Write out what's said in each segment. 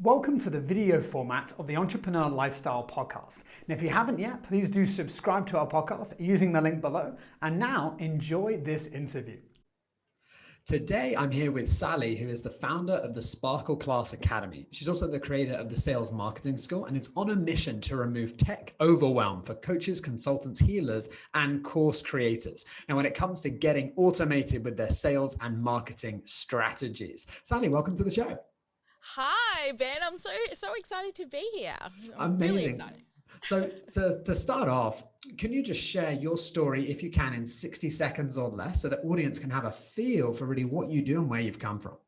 Welcome to the video format of the Entrepreneur Lifestyle Podcast. And if you haven't yet, please do subscribe to our podcast using the link below. And now enjoy this interview. Today, I'm here with Sally, who is the founder of the Sparkle Class Academy. She's also the creator of the Sales Marketing School, and it's on a mission to remove tech overwhelm for coaches, consultants, healers, and course creators. And when it comes to getting automated with their sales and marketing strategies. Sally, welcome to the show. Hi, Ben. I'm so excited to be here. I'm Amazing. really excited. So to start off, can you just share your story, if you can, in 60 seconds or less, so the audience can have a feel for really what you do and where you've come from?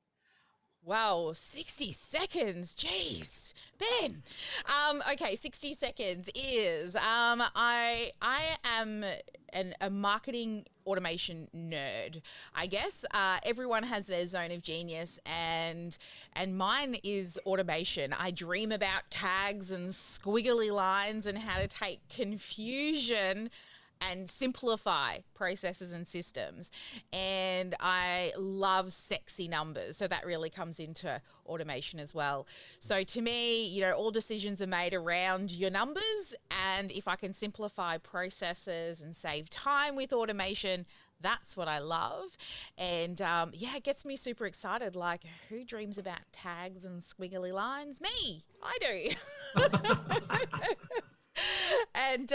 Wow, 60 seconds. Jeez, Ben. Okay, 60 seconds is I am a marketing automation nerd, I guess. Everyone has their zone of genius, and mine is automation. I dream about tags and squiggly lines and how to take confusion and simplify processes and systems. And I love sexy numbers. So that really comes into automation as well. So to me, all decisions are made around your numbers. And if I can simplify processes and save time with automation, that's what I love. And it gets me super excited. Like, who dreams about tags and squiggly lines? Me, I do. And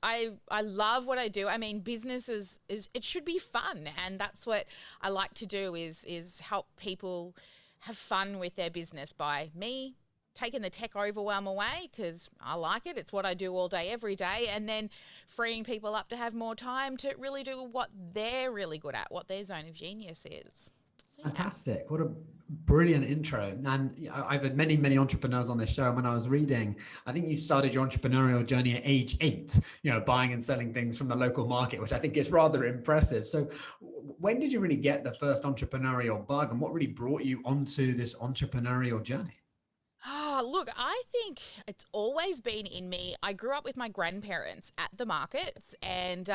I love what I do. I mean, business is it should be fun, and that's what I like to do is help people have fun with their business by me taking the tech overwhelm away, because I like it. It's what I do all day, every day, and then freeing people up to have more time to really do what they're really good at, what their zone of genius is. Fantastic. What a brilliant intro. And I've had many entrepreneurs on this show. And when I was reading, I think you started your entrepreneurial journey at age 8, buying and selling things from the local market, which I think is rather impressive. So when did you really get the first entrepreneurial bug, and what really brought you onto this entrepreneurial journey? Oh, look, I think it's always been in me. I grew up with my grandparents at the markets, and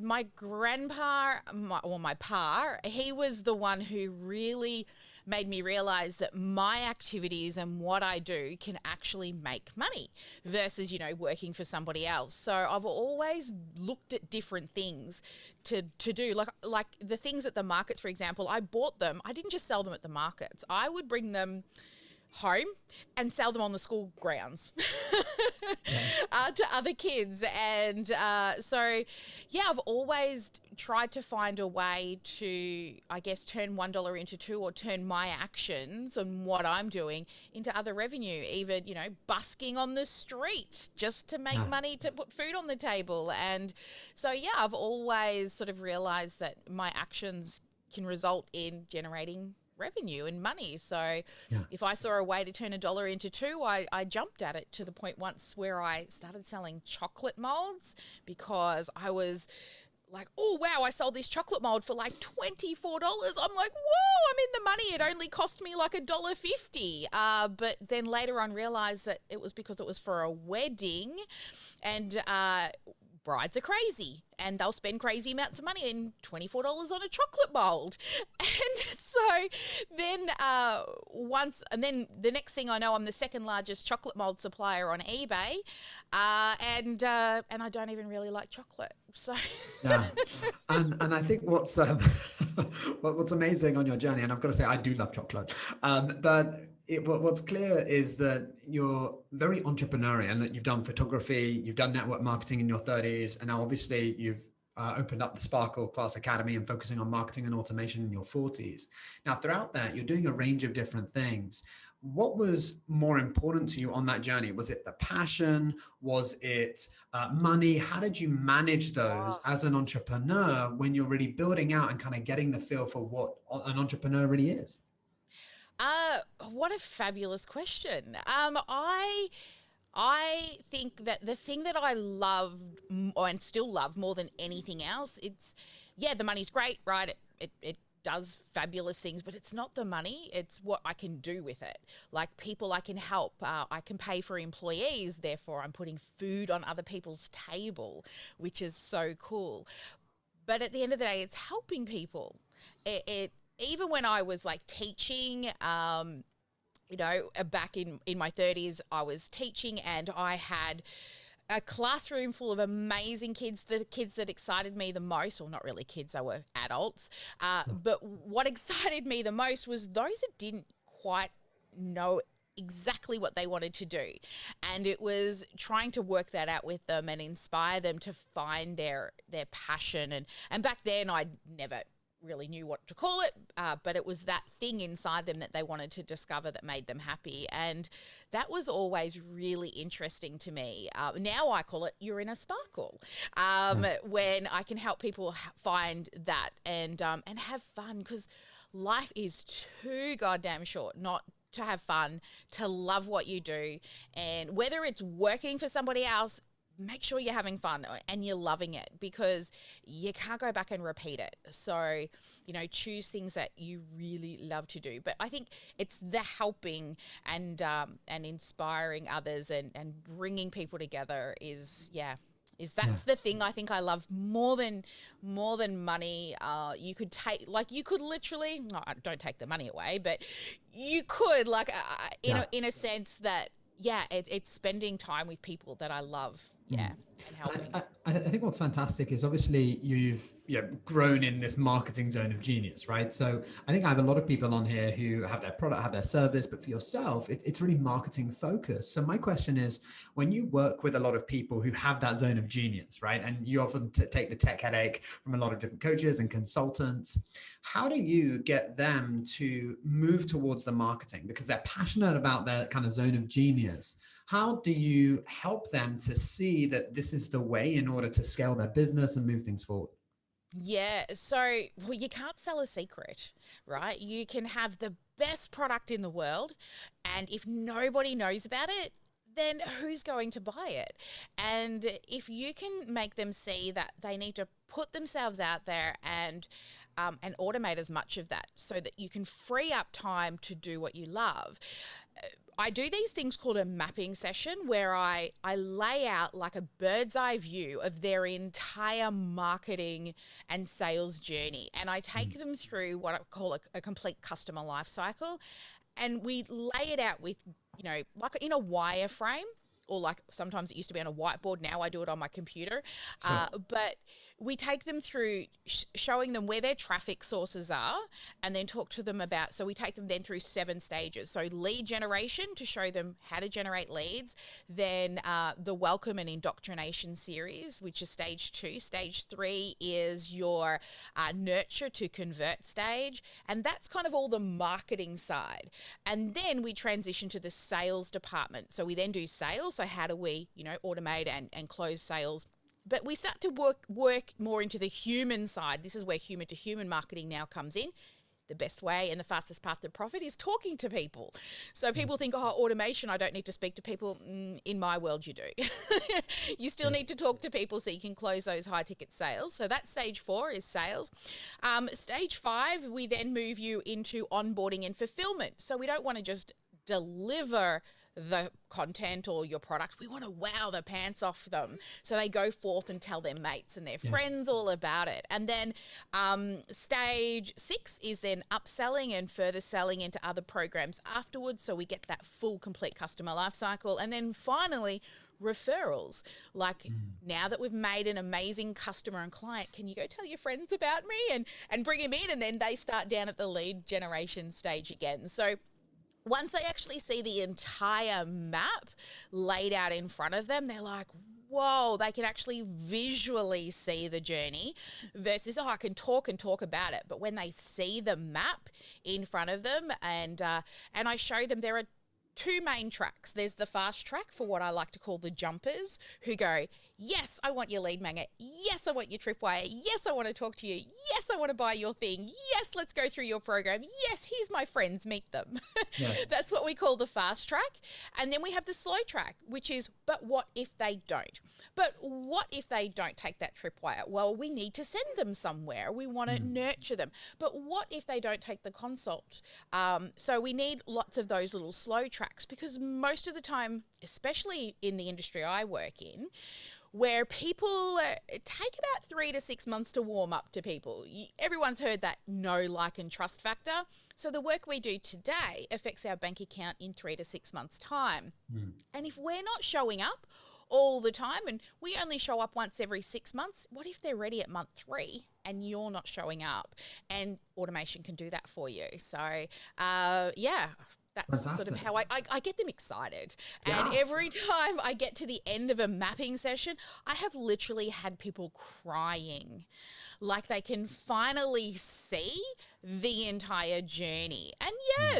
my grandpa, my pa, he was the one who really made me realize that my activities and what I do can actually make money versus, working for somebody else. So I've always looked at different things to do. Like the things at the markets, for example, I bought them. I didn't just sell them at the markets. I would bring them home and sell them on the school grounds to other kids. And I've always tried to find a way to, I guess, turn $1 into $2, or turn my actions and what I'm doing into other revenue, even, busking on the street just to make money to put food on the table. And so, I've always sort of realized that my actions can result in generating revenue and money. So if I saw a way to turn $1 into $2, I jumped at it, to the point once where I started selling chocolate molds, because I was like, oh, wow, I sold this chocolate mold for like $24. I'm like, whoa, I'm in the money. It only cost me like $1.50. But then later on realized that it was because it was for a wedding, and brides are crazy, and they'll spend crazy amounts of money, and $24 on a chocolate mold. And so then the next thing I know, I'm the second largest chocolate mold supplier on eBay, and I don't even really like chocolate. So and I think what's amazing on your journey, and I've got to say I do love chocolate, but what's clear is that you're very entrepreneurial, and that you've done photography, you've done network marketing in your 30s, and now obviously you've opened up the Sparkle Class Academy and focusing on marketing and automation in your 40s. Now, throughout that, you're doing a range of different things. What was more important to you on that journey? Was it the passion? Was it money? How did you manage those as an entrepreneur when you're really building out and kind of getting the feel for what an entrepreneur really is? What a fabulous question. I think that the thing that I love, and still love more than anything else, the money's great, right? It does fabulous things, but it's not the money, it's what I can do with it. Like, people I can help, I can pay for employees, therefore I'm putting food on other people's table, which is so cool. But at the end of the day, it's helping people. Even when I was like teaching, back in my 30s, I was teaching and I had a classroom full of amazing kids, the kids that excited me the most, or not really kids, they were adults. But what excited me the most was those that didn't quite know exactly what they wanted to do. And it was trying to work that out with them and inspire them to find their passion. And back then I never really knew what to call it, but it was that thing inside them that they wanted to discover that made them happy. And that was always really interesting to me. Now I call it you're in a sparkle, when I can help people find that and have fun, because life is too goddamn short not to have fun, to love what you do. And whether it's working for somebody else, make sure you're having fun and you're loving it, because you can't go back and repeat it. So, choose things that you really love to do. But I think it's the helping and inspiring others and bringing people together that's the thing I think I love more than money. You could literally, no, don't take the money away, but you could in a sense that, it's spending time with people that I love. And helping. I think what's fantastic is obviously you've grown in this marketing zone of genius, right? So I think I have a lot of people on here who have their product, have their service, but for yourself, it's really marketing focused. So my question is, when you work with a lot of people who have that zone of genius, right? And you often take the tech headache from a lot of different coaches and consultants, how do you get them to move towards the marketing? Because they're passionate about their kind of zone of genius. How do you help them to see that this is the way in order to scale their business and move things forward? Yeah, so you can't sell a secret, right? You can have the best product in the world, and if nobody knows about it, then who's going to buy it? And if you can make them see that they need to put themselves out there and automate as much of that so that you can free up time to do what you love. I do these things called a mapping session where I lay out like a bird's eye view of their entire marketing and sales journey. And I take them through what I call a complete customer life cycle. And we lay it out with, like in a wireframe, or like sometimes it used to be on a whiteboard. Now I do it on my computer. Sure. But we take them through showing them where their traffic sources are, and then talk to them about, so we take them then through 7 stages. So lead generation, to show them how to generate leads, then the welcome and indoctrination series, which is stage 2. Stage 3 is your nurture to convert stage. And that's kind of all the marketing side. And then we transition to the sales department. So we then do sales. So how do we, automate and close sales? But we start to work more into the human side. This is where human to human marketing now comes in. The best way and the fastest path to profit is talking to people. So people think, automation, I don't need to speak to people. In my world, you do. You still need to talk to people so you can close those high ticket sales. So that's stage 4 is sales. Stage 5, we then move you into onboarding and fulfillment. So we don't want to just deliver the content or your product. We want to wow the pants off them so they go forth and tell their mates and their friends all about it. And then stage 6 is then upselling and further selling into other programs afterwards, so we get that full complete customer life cycle. And then finally, referrals. Like now that we've made an amazing customer and client, can you go tell your friends about me and bring them in? And then they start down at the lead generation stage again. So once they actually see the entire map laid out in front of them, they're like, whoa, they can actually visually see the journey versus, I can talk and talk about it. But when they see the map in front of them and I show them there are 2 main tracks. There's the fast track for what I like to call the jumpers, who go, yes, I want your lead magnet. Yes, I want your tripwire. Yes, I want to talk to you. Yes, I want to buy your thing. Yes, let's go through your program. Yes, here's my friends, meet them. Yeah. That's what we call the fast track. And then we have the slow track, which is, but what if they don't? But what if they don't take that tripwire? Well, we need to send them somewhere. We want to nurture them. But what if they don't take the consult? So we need lots of those little slow tracks, because most of the time, especially in the industry I work in, where people take about 3 to 6 months to warm up to people. Everyone's heard that know, like, and trust factor. So the work we do today affects our bank account in 3 to 6 months' time. And if we're not showing up all the time, and we only show up once every 6 months, what if they're ready at month 3 and you're not showing up? And automation can do that for you. So, that's Fantastic. sort of how I get them excited. Yeah. And every time I get to the end of a mapping session, I have literally had people crying, like they can finally see the entire journey. And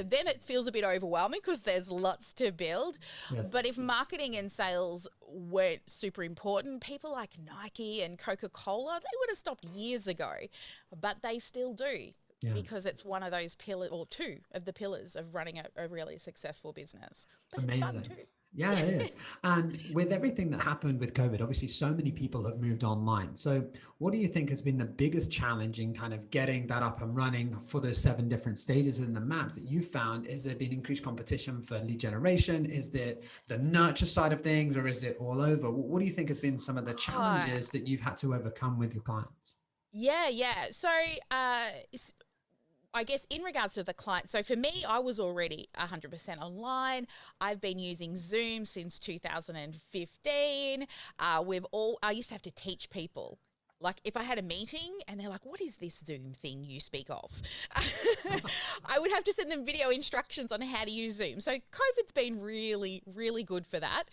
then it feels a bit overwhelming because there's lots to build. Yes. But if marketing and sales weren't super important, people like Nike and Coca-Cola, they would have stopped years ago, but they still do. Yeah. Because it's one of those pillars, or two of the pillars of running a really successful business. But Amazing. it's fun too. Yeah, it is. And with everything that happened with COVID, obviously so many people have moved online. So what do you think has been the biggest challenge in kind of getting that up and running for those 7 different stages within the maps that you found? Is there been increased competition for lead generation? Is it the nurture side of things, or is it all over? What do you think has been some of the challenges that you've had to overcome with your clients? Yeah. So, I guess in regards to the client, so for me, I was already 100% online. I've been using Zoom since 2015. I used to have to teach people. Like if I had a meeting and they're like, what is this Zoom thing you speak of? I would have to send them video instructions on how to use Zoom. So COVID's been really, really good for that.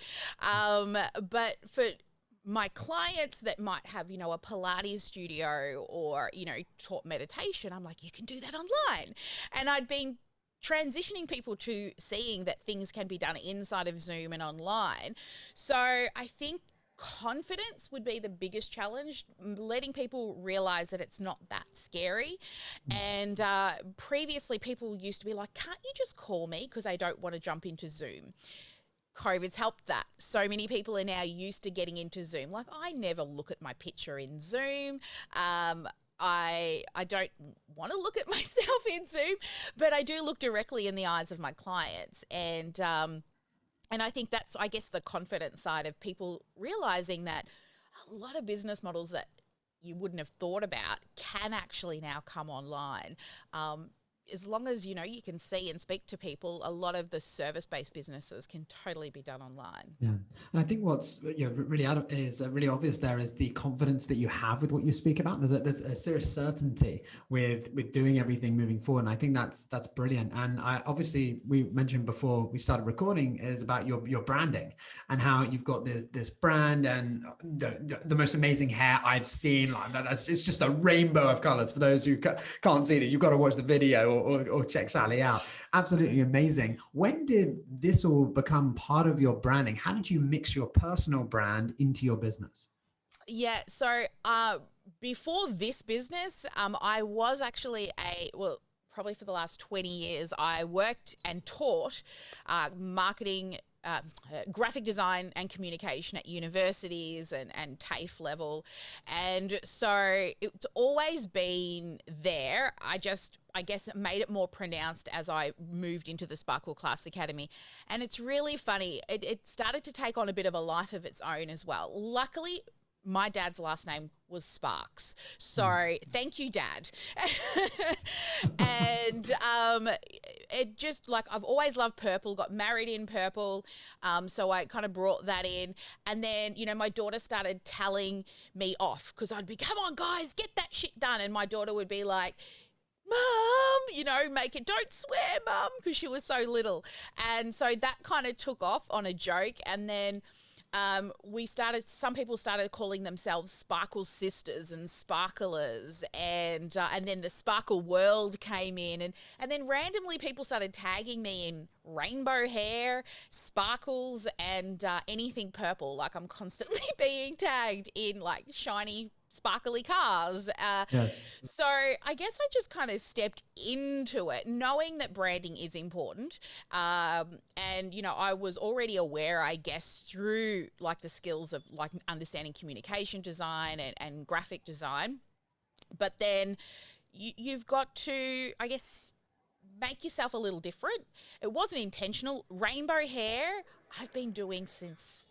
But for my clients that might have, a Pilates studio or, taught meditation, I'm like, you can do that online. And I'd been transitioning people to seeing that things can be done inside of Zoom and online. So I think confidence would be the biggest challenge, letting people realize that it's not that scary. And previously people used to be like, can't you just call me because I don't want to jump into Zoom? COVID's helped that. So many people are now used to getting into Zoom. Like I never look at my picture in Zoom. I don't want to look at myself in Zoom, but I do look directly in the eyes of my clients. And I think that's, I guess, the confidence side of people realizing that a lot of business models that you wouldn't have thought about can actually now come online. As long as, you can see and speak to people, a lot of the service-based businesses can totally be done online. Yeah. And I think what's really really obvious there is the confidence that you have with what you speak about. There's a serious certainty with doing everything moving forward. And I think that's brilliant. And we mentioned before we started recording is about your branding and how you've got this brand and the most amazing hair I've seen. Like it's just a rainbow of colors. For those who can't see that, you've got to watch the video or check Sally out. Absolutely amazing. When did this all become part of your branding? How did you mix your personal brand into your business? Yeah, so before this business, I was actually probably for the last 20 years, I worked and taught marketing, graphic design and communication at universities and TAFE level. And so it's always been there. I guess it made it more pronounced as I moved into the Sparkle Class Academy. And it's really funny. It started to take on a bit of a life of its own as well. Luckily, my dad's last name was Sparks. So thank you, Dad. And it just I've always loved purple, got married in purple. So I kind of brought that in. And then, my daughter started telling me off because I'd be, come on, guys, get that shit done. And my daughter would be like, Mum, make it, don't swear, Mum, because she was so little. And so that kind of took off on a joke. And then some people started calling themselves Sparkle Sisters and Sparklers, and then the Sparkle World came in, and then randomly people started tagging me in rainbow hair, sparkles, and anything purple. Like I'm constantly being tagged in like shiny sparkly cars. Yes. So I guess I just kind of stepped into it knowing that branding is important. And, I was already aware, I guess, through like the skills of like understanding communication design and graphic design. But then you've got to, I guess, make yourself a little different. It wasn't intentional. Rainbow hair, I've been doing since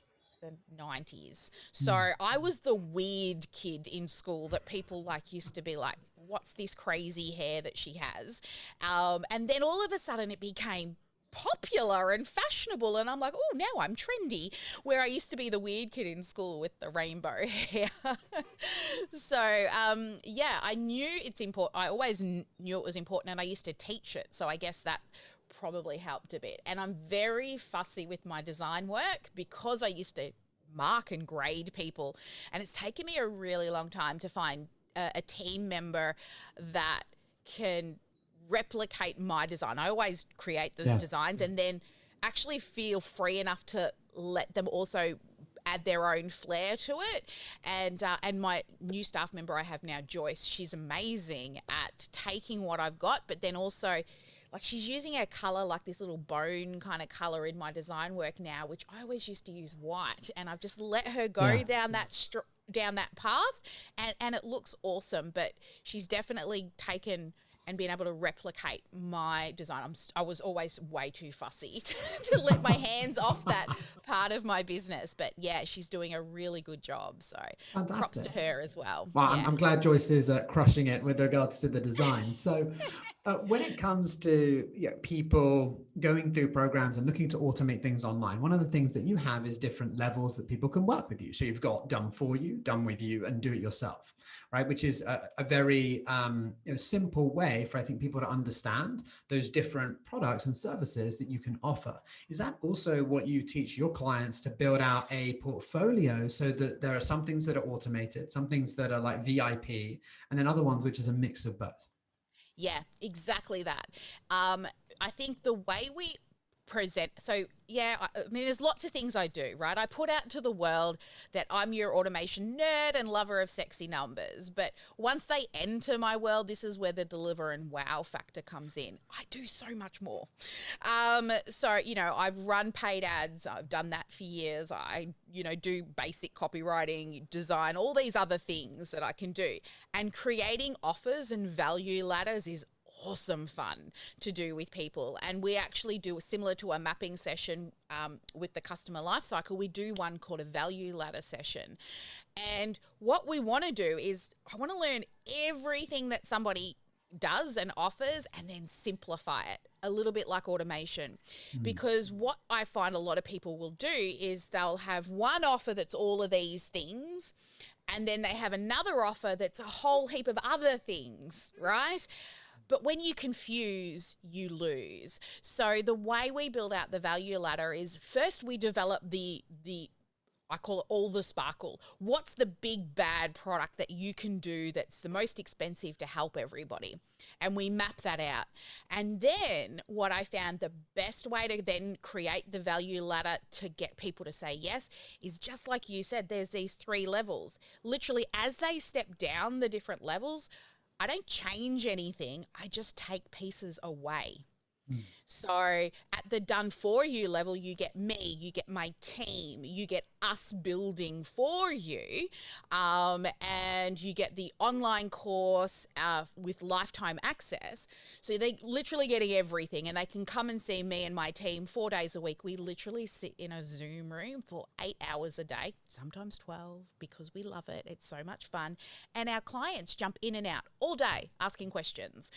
the 90s. So I was the weird kid in school that people like used to be like, what's this crazy hair that she has? And then all of a sudden it became popular and fashionable, and I'm like, oh, now I'm trendy, where I used to be the weird kid in school with the rainbow hair. So yeah, I knew it's important. I always knew it was important, and I used to teach it, so I guess that probably helped a bit. And I'm very fussy with my design work because I used to mark and grade people, and it's taken me a really long time to find a team member that can replicate my design. I always create the designs and then actually feel free enough to let them also add their own flair to it. And my new staff member I have now, Joyce, she's amazing at taking what I've got, but then also like she's using a color like this little bone kind of color in my design work now, which I always used to use white, and I've just let her go down that path, and it looks awesome. But she's definitely taken and being able to replicate my design. I was always way too fussy to let my hands off that part of my business. But yeah, she's doing a really good job. So props to her as well. Well, I'm glad Joyce is crushing it with regards to the design. So when it comes to people going through programs and looking to automate things online, one of the things that you have is different levels that people can work with you. So you've got done for you, done with you, and do it yourself, right? Which is a very simple way for, I think, people to understand those different products and services that you can offer. Is that also what you teach your clients, to build out a portfolio so that there are some things that are automated, some things that are like VIP, and then other ones which is a mix of both? Yeah, exactly that. I think the way we present, so yeah, I mean, there's lots of things I do, right? I put out to the world that I'm your automation nerd and lover of sexy numbers, but once they enter my world, this is where the deliver and wow factor comes in. I do so much more. So, I've run paid ads. I've done that for years. I, do basic copywriting, design, all these other things that I can do. And creating offers and value ladders is awesome fun to do with people. And we actually do similar to a mapping session with the customer lifecycle. We do one called a value ladder session. And what we want to do is I want to learn everything that somebody does and offers and then simplify it a little bit like automation. Because what I find a lot of people will do is they'll have one offer that's all of these things, and then they have another offer that's a whole heap of other things, right? But when you confuse, you lose. So the way we build out the value ladder is first we develop the I call it all the sparkle. What's the big bad product that you can do that's the most expensive to help everybody? And we map that out. And then what I found the best way to then create the value ladder to get people to say yes is just like you said, there's these 3 levels. Literally, as they step down the different levels, I don't change anything. I just take pieces away. So at the done for you level, you get me, you get my team, you get us building for you, and you get the online course with lifetime access. So they're literally getting everything, and they can come and see me and my team 4 days a week. We literally sit in a Zoom room for 8 hours a day, sometimes 12, because we love it. It's so much fun. And our clients jump in and out all day asking questions.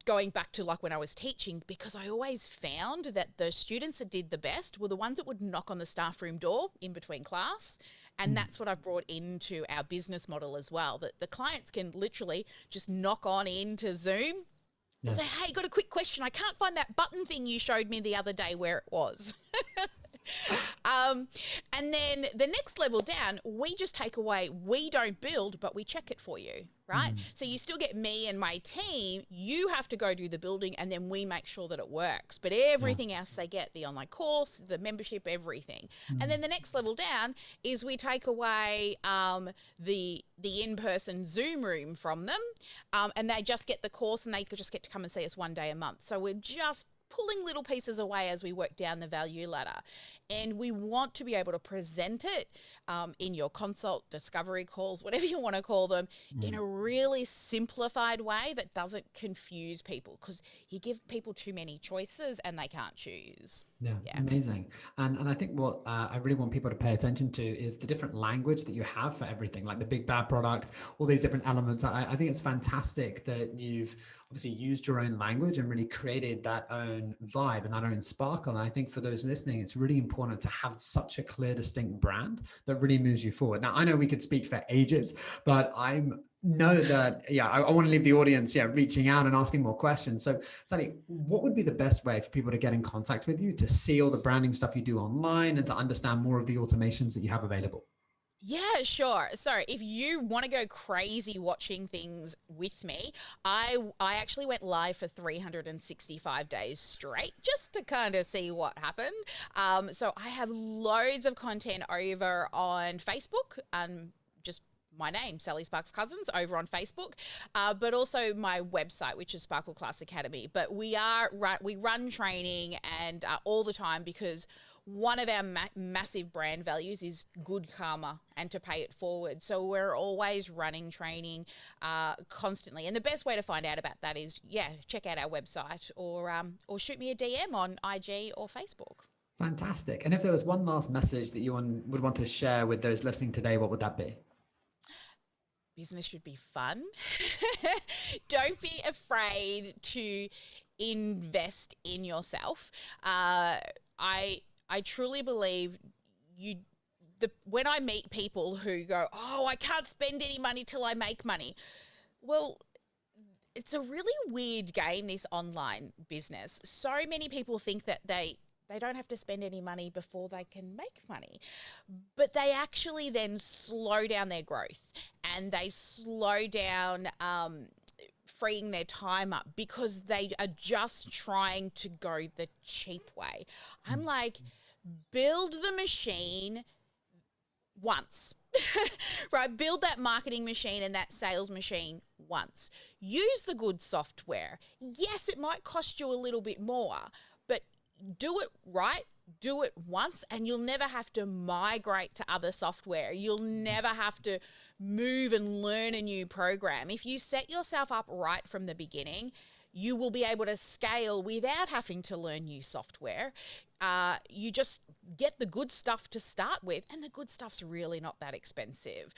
Going back to like when I was teaching, because I always found that the students that did the best were the ones that would knock on the staff room door in between class. And that's what I've brought into our business model as well, that the clients can literally just knock on into Zoom and say, hey, got a quick question. I can't find that button thing you showed me the other day where it was. And then the next level down, we just take away, we don't build, but we check it for you, right? So you still get me and my team. You have to go do the building, and then we make sure that it works. But everything else they get, the online course, the membership, everything. And then the next level down is we take away the in-person Zoom room from them, and they just get the course, and they could just get to come and see us 1 day a month. So we're just pulling little pieces away as we work down the value ladder. And we want to be able to present it in your consult, discovery calls, whatever you want to call them, in a really simplified way that doesn't confuse people, because you give people too many choices and they can't choose. Yeah, amazing. And I think what I really want people to pay attention to is the different language that you have for everything, like the big bad product, all these different elements. I think it's fantastic that you've obviously used your own language and really created that own vibe and that own sparkle. And I think for those listening, it's really important to have such a clear, distinct brand that really moves you forward. Now, I know we could speak for ages, but I know that, I want to leave the audience, reaching out and asking more questions. So Sally, what would be the best way for people to get in contact with you, to see all the branding stuff you do online and to understand more of the automations that you have available? Yeah, sure. So if you want to go crazy watching things with me, I actually went live for 365 days straight just to kind of see what happened. So I have loads of content over on Facebook, just my name, Sally Sparks Cousins, over on Facebook, but also my website, which is Sparkle Class Academy. But we run training and all the time, because one of our massive brand values is good karma and to pay it forward. So we're always running training constantly. And the best way to find out about that is, check out our website or shoot me a DM on IG or Facebook. Fantastic. And if there was one last message that you would want to share with those listening today, what would that be? Business should be fun. Don't be afraid to invest in yourself. I truly believe when I meet people who go, oh, I can't spend any money till I make money. Well, it's a really weird game, this online business. So many people think that they don't have to spend any money before they can make money. But they actually then slow down their growth, and they slow down freeing their time up because they are just trying to go the cheap way. I'm like, build the machine once, right? Build that marketing machine and that sales machine once. Use the good software. Yes, it might cost you a little bit more, but do it right. Do it once, and you'll never have to migrate to other software. You'll never have to move and learn a new program. If you set yourself up right from the beginning, you will be able to scale without having to learn new software. You just get the good stuff to start with, and the good stuff's really not that expensive.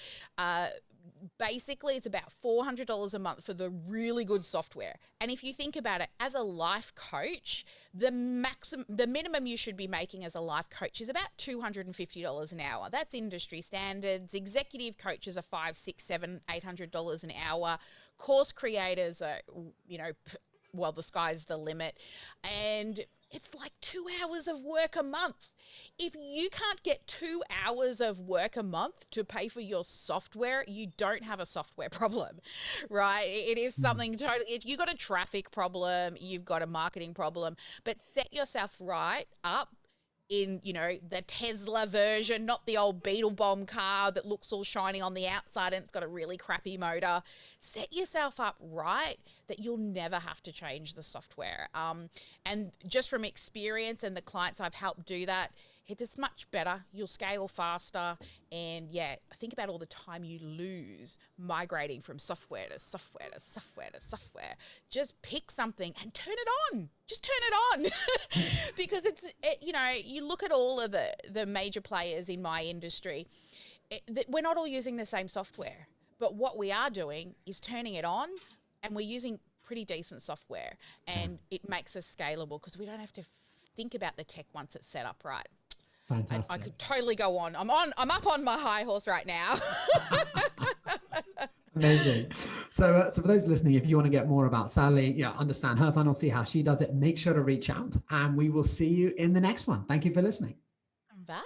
Basically, it's about $400 a month for the really good software. And if you think about it, as a life coach, the minimum you should be making as a life coach is about $250 an hour. That's industry standards. Executive coaches are $500, $600, $700, $800 an hour. Course creators are, well, the sky's the limit. And it's like 2 hours of work a month. If you can't get 2 hours of work a month to pay for your software, you don't have a software problem, right? It is something totally, you got a traffic problem, you've got a marketing problem, but set yourself right up in, the Tesla version, not the old Beetle Bomb car that looks all shiny on the outside and it's got a really crappy motor. Set yourself up right that you'll never have to change the software. And just from experience and the clients I've helped do that, it is much better. You'll scale faster. And think about all the time you lose migrating from software to software to software to software. Just pick something and turn it on. Just turn it on. Because you look at all of the major players in my industry, we're not all using the same software. But what we are doing is turning it on, and we're using pretty decent software. And it makes us scalable because we don't have to think about the tech once it's set up right. Fantastic. I could totally go on. I'm up on my high horse right now. Amazing. So for those listening, if you want to get more about Sally, understand her funnel, see how she does it, make sure to reach out, and we will see you in the next one. Thank you for listening. Bye.